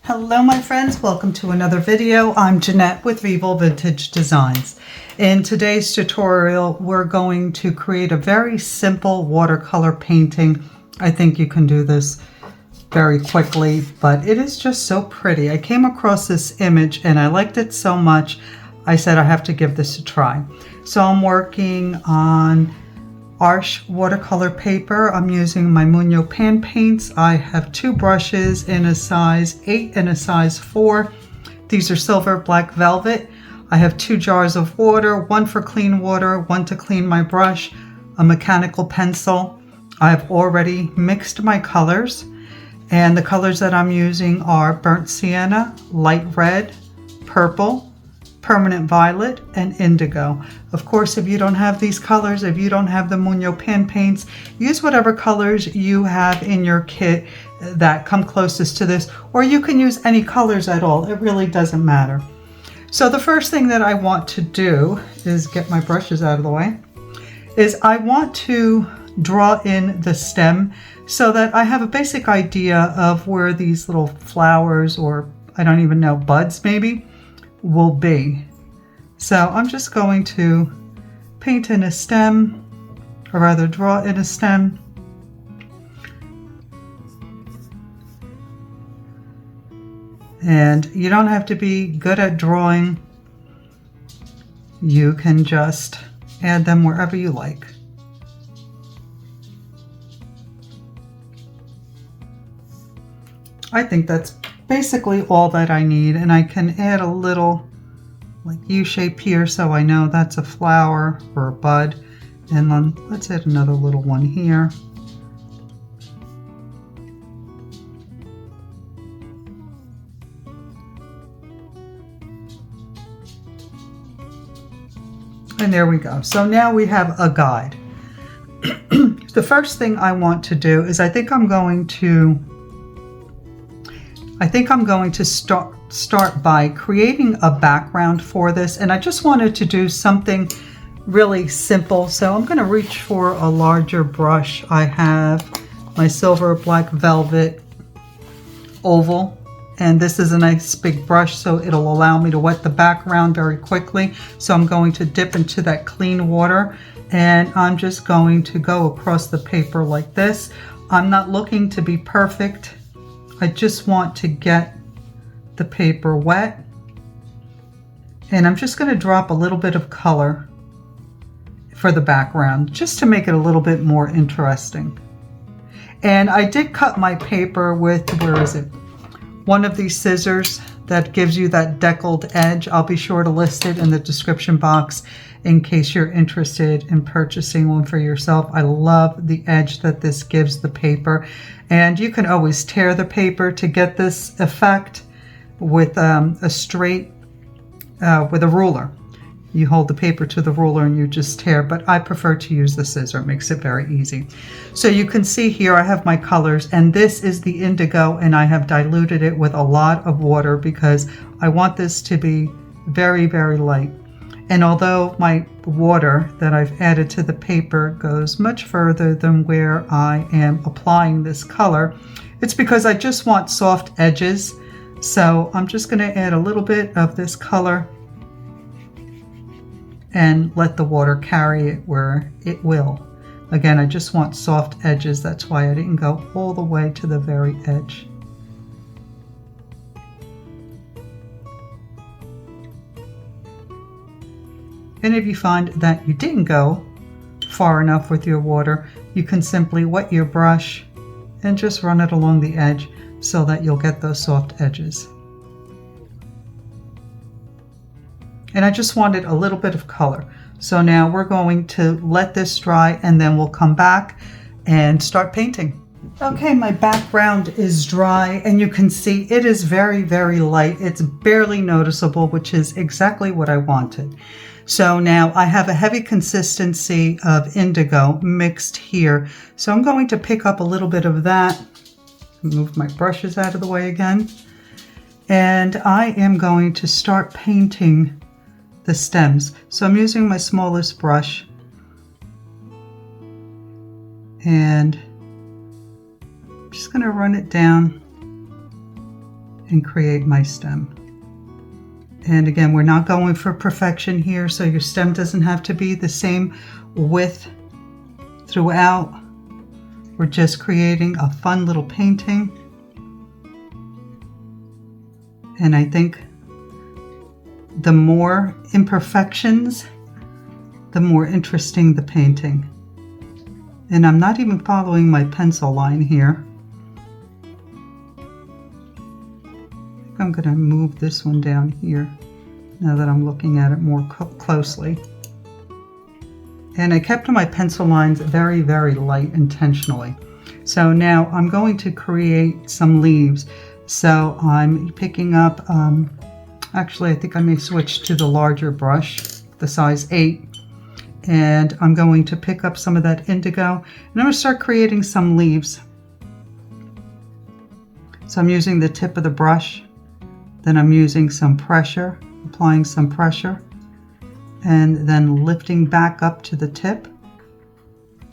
Hello my friends, welcome to another video. I'm Jeanette with Revel Vintage Designs. In today's tutorial, we're going to create a very simple watercolor painting. I think you can do this very quickly, but it is just so pretty. I came across this image and I liked it so much, I said I have to give this a try. So I'm working on Arch watercolor paper. I'm using my Muño pan paints. I have two brushes in a size 8 and a size 4. These are silver black velvet. I have 2 jars of water, one for clean water, one to clean my brush, a mechanical pencil. I've already mixed my colors, and the colors that I'm using are burnt sienna, light red, purple, permanent violet, and indigo. Of course, if you don't have these colors, if you don't have the Muño pan paints, use whatever colors you have in your kit that come closest to this, or you can use any colors at all. It really doesn't matter. So the first thing that I want to do is get my brushes out of the way, is I want to draw in the stem so that I have a basic idea of where these little flowers, or I don't even know, buds maybe, will be. So I'm just going to paint in a stem, or rather draw in a stem. And you don't have to be good at drawing. You can just add them wherever you like. I think that's basically all that I need, and I can add a little like U-shape here so I know that's a flower or a bud, and then let's add another little one here. And there we go. So now we have a guide. The first thing I want to do is I think I'm going to start by creating a background for this, and I just wanted to do something really simple. So I'm going to reach for a larger brush. I have my silver black velvet oval, and this is a nice big brush, so it'll allow me to wet the background very quickly. So I'm going to dip into that clean water, and I'm just going to go across the paper like this. I'm not looking to be perfect. I just want to get the paper wet, and I'm just going to drop a little bit of color for the background just to make it a little bit more interesting. And I did cut my paper with, where is it, one of these scissors that gives you that deckled edge. I'll be sure to list it in the description box in case you're interested in purchasing one for yourself. I love the edge that this gives the paper, and you can always tear the paper to get this effect with a straight, with a ruler. You hold the paper to the ruler and you just tear, but I prefer to use the scissor. It makes it very easy. So you can see here I have my colors, and this is the indigo, and I have diluted it with a lot of water because I want this to be very, very light. And although my water that I've added to the paper goes much further than where I am applying this color, it's because I just want soft edges. So I'm just going to add a little bit of this color and let the water carry it where it will. Again, I just want soft edges. That's why I didn't go all the way to the very edge. And if you find that you didn't go far enough with your water, you can simply wet your brush and just run it along the edge so that you'll get those soft edges. And I just wanted a little bit of color. So now we're going to let this dry, and then we'll come back and start painting. Okay, my background is dry, and you can see it is very, very light. It's barely noticeable, which is exactly what I wanted. So now I have a heavy consistency of indigo mixed here. So I'm going to pick up a little bit of that, move my brushes out of the way again, and I am going to start painting the stems. So I'm using my smallest brush, and I'm just going to run it down and create my stem. And again, we're not going for perfection here, so your stem doesn't have to be the same width throughout. We're just creating a fun little painting. And I think the more imperfections, the more interesting the painting. And I'm not even following my pencil line here. I'm going to move this one down here now that I'm looking at it more closely. And I kept my pencil lines very, very light intentionally. So now I'm going to create some leaves. So I'm picking up, actually I think I may switch to the larger brush, the size 8. And I'm going to pick up some of that indigo and I'm going to start creating some leaves. So I'm using the tip of the brush. Then I'm using some pressure, applying some pressure, and then lifting back up to the tip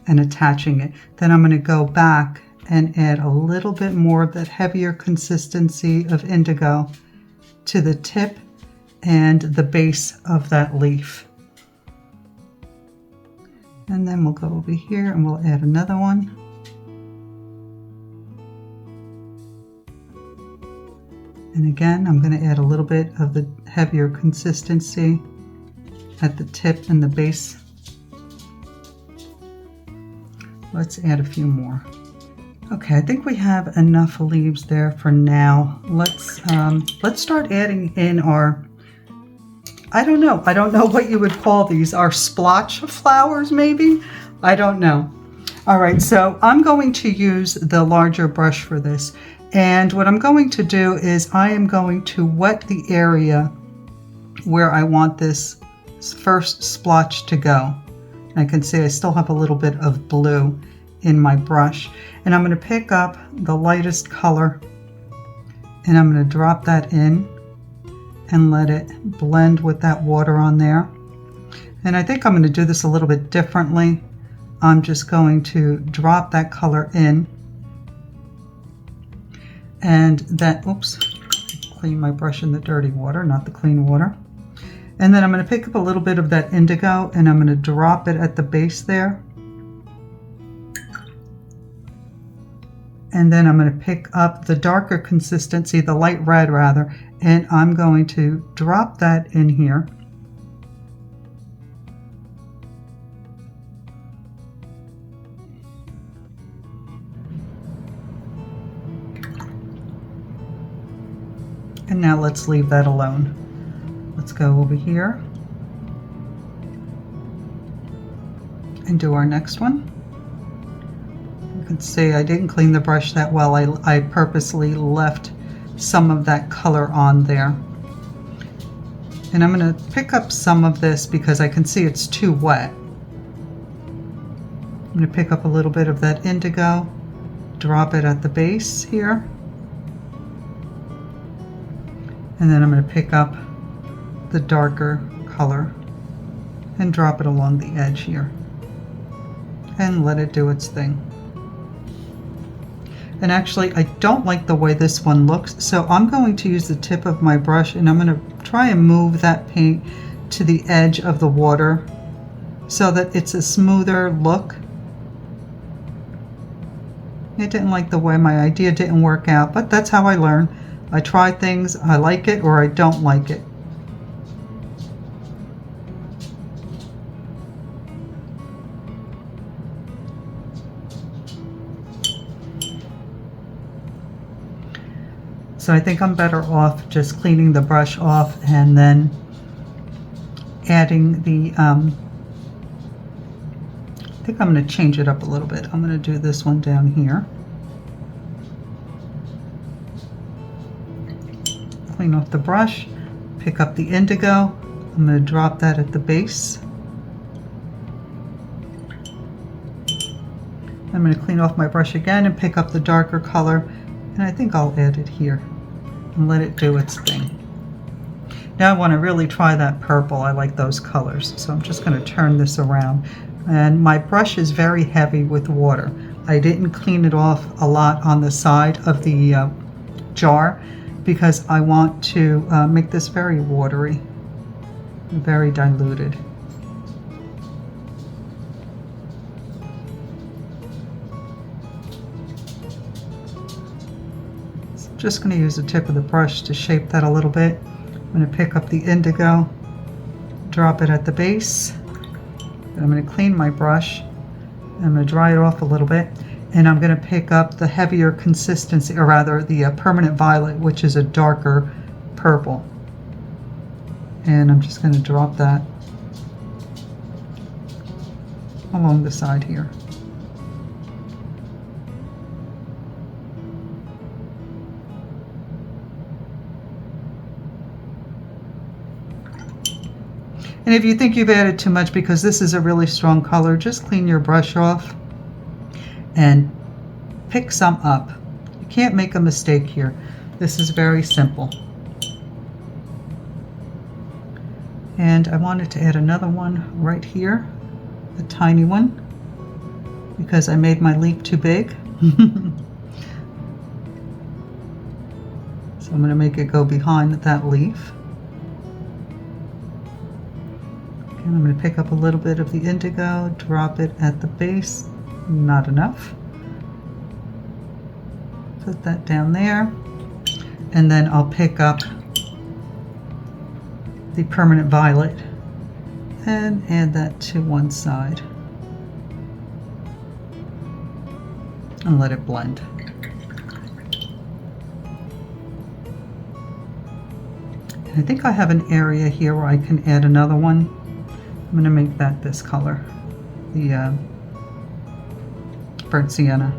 and attaching it. Then I'm going to go back and add a little bit more of that heavier consistency of indigo to the tip and the base of that leaf. And then we'll go over here and we'll add another one. And again, I'm going to add a little bit of the heavier consistency at the tip and the base. Let's add a few more. Okay, I think we have enough leaves there for now. Let's start adding in our, I don't know what you would call these, our splotch flowers maybe? I don't know. All right, so I'm going to use the larger brush for this. And what I'm going to do is I am going to wet the area where I want this first splotch to go. I can see I still have a little bit of blue in my brush. And I'm going to pick up the lightest color and I'm going to drop that in and let it blend with that water on there. And I think I'm going to do this a little bit differently. I'm just going to drop that color in. And then, oops, clean my brush in the dirty water, not the clean water. And then I'm going to pick up a little bit of that indigo and I'm going to drop it at the base there. And then I'm going to pick up the darker consistency, the light red rather, and I'm going to drop that in here. And now let's leave that alone. Let's go over here and do our next one. You can see I didn't clean the brush that well. I purposely left some of that color on there. And I'm going to pick up some of this because I can see it's too wet. I'm going to pick up a little bit of that indigo, drop it at the base here. And then I'm going to pick up the darker color and drop it along the edge here and let it do its thing. And actually I don't like the way this one looks, so I'm going to use the tip of my brush and I'm going to try and move that paint to the edge of the water so that it's a smoother look. It didn't like the way my idea didn't work out, but that's how I learn. I try things, I like it or I don't like it. So I think I'm better off just cleaning the brush off and then adding the, I think I'm going to change it up a little bit. I'm going to do this one down here. Clean off the brush, pick up the indigo. I'm going to drop that at the base. I'm going to clean off my brush again and pick up the darker color, and I think I'll add it here and let it do its thing. Now I want to really try that purple. I like those colors, so I'm just going to turn this around. And my brush is very heavy with water. I didn't clean it off a lot on the side of the jar because I want to make this very watery, very diluted. So I'm just going to use the tip of the brush to shape that a little bit. I'm going to pick up the indigo, drop it at the base. Then I'm going to clean my brush. I'm going to dry it off a little bit, and I'm going to pick up the heavier consistency, or rather the permanent violet, which is a darker purple. And I'm just going to drop that along the side here. And if you think you've added too much, because this is a really strong color, just clean your brush off and pick some up. You can't make a mistake here. This is very simple. And I wanted to add another one right here, a tiny one, because I made my leaf too big. So I'm going to make it go behind that leaf. And I'm going to pick up a little bit of the indigo, drop it at the base. Not enough. Put that down there. And then I'll pick up the permanent violet and add that to one side. And let it blend. And I think I have an area here where I can add another one. I'm going to make that this color, the burnt sienna.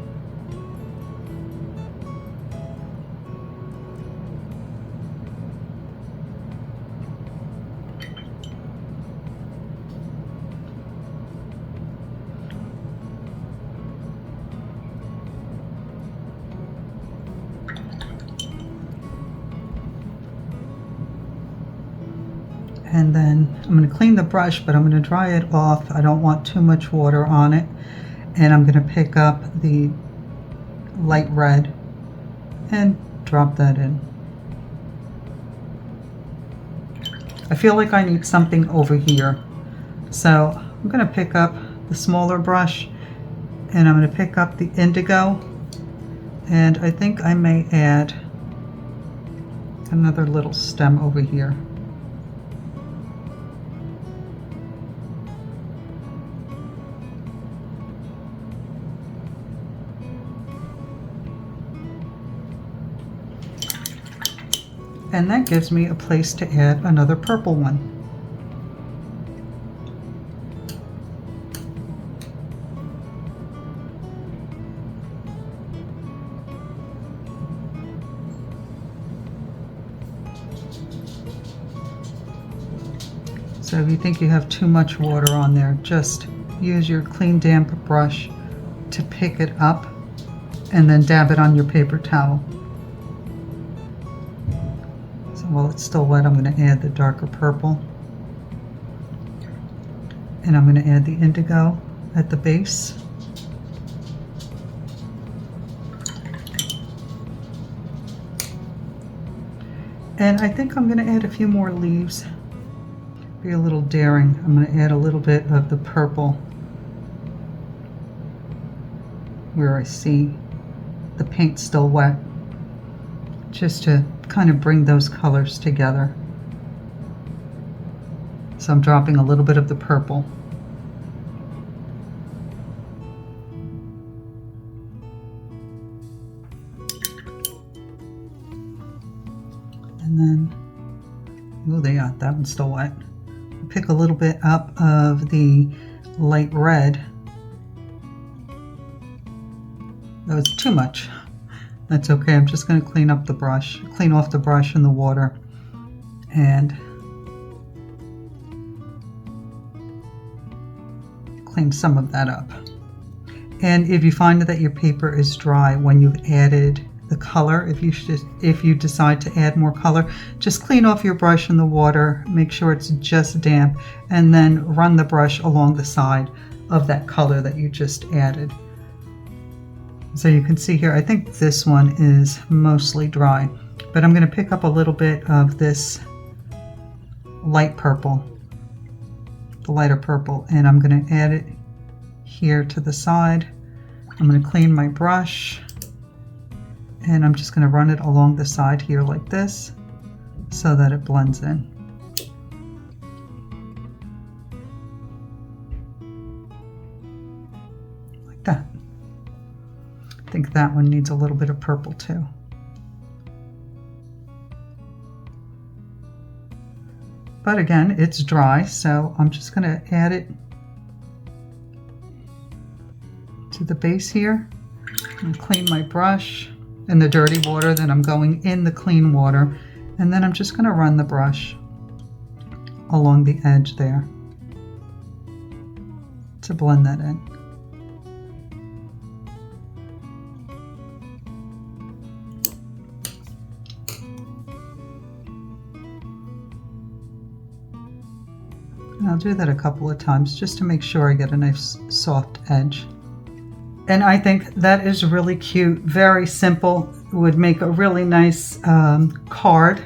And then I'm going to clean the brush, but I'm going to dry it off. I don't want too much water on it. And I'm going to pick up the light red and drop that in. I feel like I need something over here. So I'm going to pick up the smaller brush, and I'm going to pick up the indigo. And I think I may add another little stem over here. And that gives me a place to add another purple one. So if you think you have too much water on there, just use your clean damp brush to pick it up and then dab it on your paper towel. While it's still wet, I'm going to add the darker purple, and I'm going to add the indigo at the base. And I think I'm going to add a few more leaves. Be a little daring. I'm going to add a little bit of the purple where I see the paint still wet, just to kind of bring those colors together. So I'm dropping a little bit of the purple. And then, oh, that one's still wet. Pick a little bit up of the light red. That was too much. That's okay. I'm just going to clean up the brush, clean off the brush in the water, and clean some of that up. And if you find that your paper is dry when you've added the color, if you decide to add more color, just clean off your brush in the water, make sure it's just damp, and then run the brush along the side of that color that you just added. So you can see here, I think this one is mostly dry. But I'm going to pick up a little bit of this light purple, the lighter purple, and I'm going to add it here to the side. I'm going to clean my brush, and I'm just going to run it along the side here like this so that it blends in. Like that. I think that one needs a little bit of purple too. But again, it's dry, so I'm just going to add it to the base here. I'm going to clean my brush in the dirty water, then I'm going in the clean water, and then I'm just going to run the brush along the edge there to blend that in. And I'll do that a couple of times just to make sure I get a nice soft edge. And I think that is really cute, very simple. It would make a really nice card,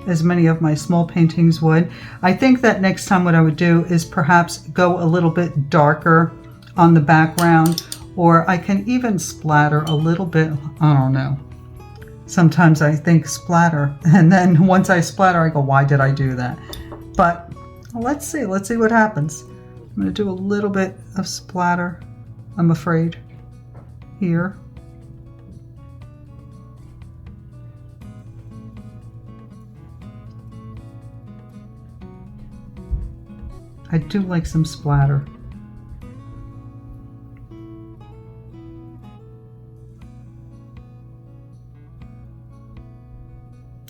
as many of my small paintings would. I think that next time what I would do is perhaps go a little bit darker on the background, or I can even splatter a little bit, I don't know. Sometimes I think splatter, and then once I splatter, I go, why did I do that? But let's see what happens. I'm going to do a little bit of splatter, I'm afraid, here. I do like some splatter.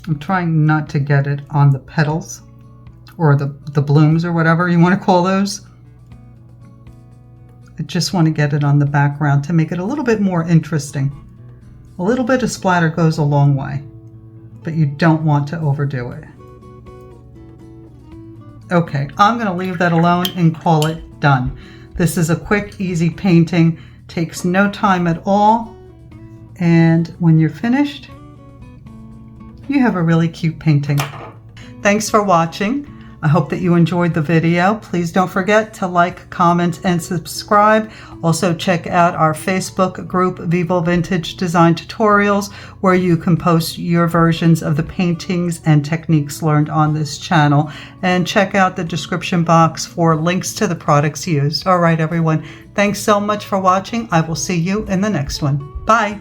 I'm trying not to get it on the petals or the blooms or whatever you want to call those. I just want to get it on the background to make it a little bit more interesting. A little bit of splatter goes a long way, but you don't want to overdo it. Okay, I'm going to leave that alone and call it done. This is a quick, easy painting, takes no time at all, and when you're finished, you have a really cute painting. Thanks for watching. I hope that you enjoyed the video. Please don't forget to like, comment, and subscribe. Also check out our Facebook group, Vivo Vintage Design Tutorials, where you can post your versions of the paintings and techniques learned on this channel. And check out the description box for links to the products used. All right, everyone. Thanks so much for watching. I will see you in the next one. Bye.